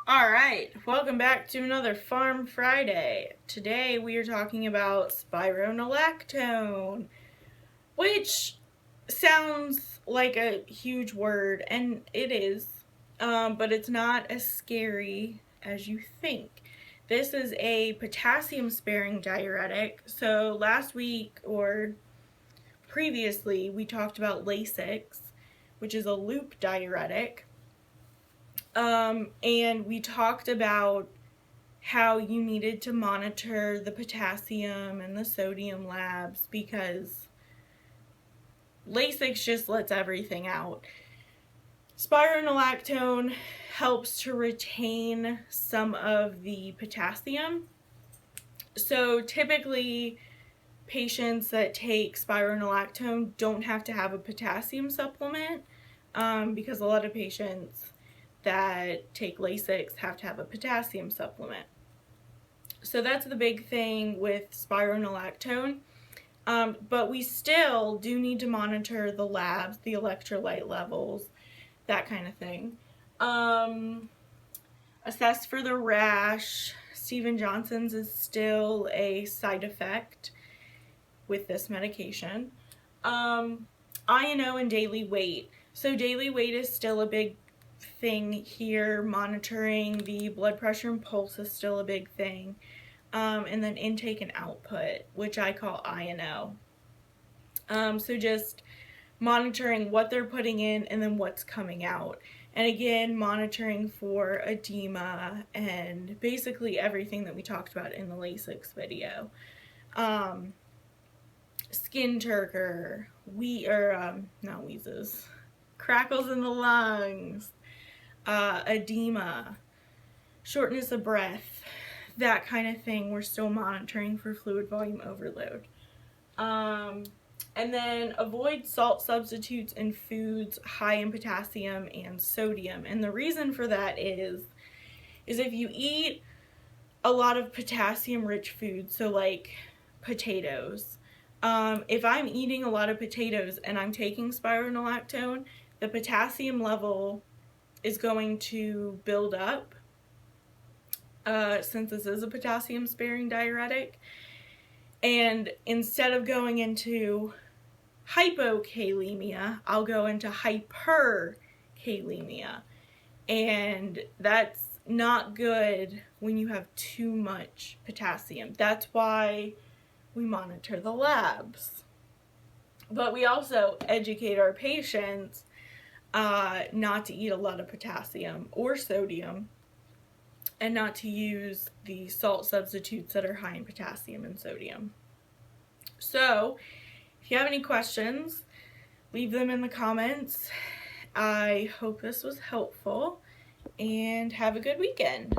Alright, welcome back to another Pharm Friday. Today we are talking about Spironalactone, which sounds like a huge word, and it is, but it's not as scary as you think. This is a potassium-sparing diuretic. So last week, or previously, we talked about Lasix, which is a loop diuretic. And we talked about how you needed to monitor the potassium and the sodium labs because Lasix just lets everything out. Spironolactone helps to retain some of the potassium. So typically patients that take spironolactone don't have to have a potassium supplement because a lot of patients that take Lasix have to have a potassium supplement. So that's the big thing with spironolactone. But we still do need to monitor the labs, the electrolyte levels, that kind of thing. Assess for the rash. Stevens-Johnson's is still a side effect with this medication. INO and daily weight. So daily weight is still a big thing here. Monitoring the blood pressure and pulse is still a big thing. And then intake and output, which I call INO. So just monitoring what they're putting in and then what's coming out. And again, monitoring for edema and basically everything that we talked about in the Lasix video. Skin turgor, not wheezes, crackles in the lungs, edema, shortness of breath, that kind of thing. We're still monitoring for fluid volume overload. And then avoid salt substitutes in foods high in potassium and sodium. And the reason for that is if you eat a lot of potassium-rich foods, so like potatoes, if I'm eating a lot of potatoes and I'm taking spironolactone, the potassium level is going to build up since this is a potassium-sparing diuretic. And instead of going into hypokalemia, I'll go into hyperkalemia. And that's not good when you have too much potassium. That's why we monitor the labs. But we also educate our patients not to eat a lot of potassium or sodium and not to use the salt substitutes that are high in potassium and sodium. So, if you have any questions, leave them in the comments. I hope this was helpful, and have a good weekend.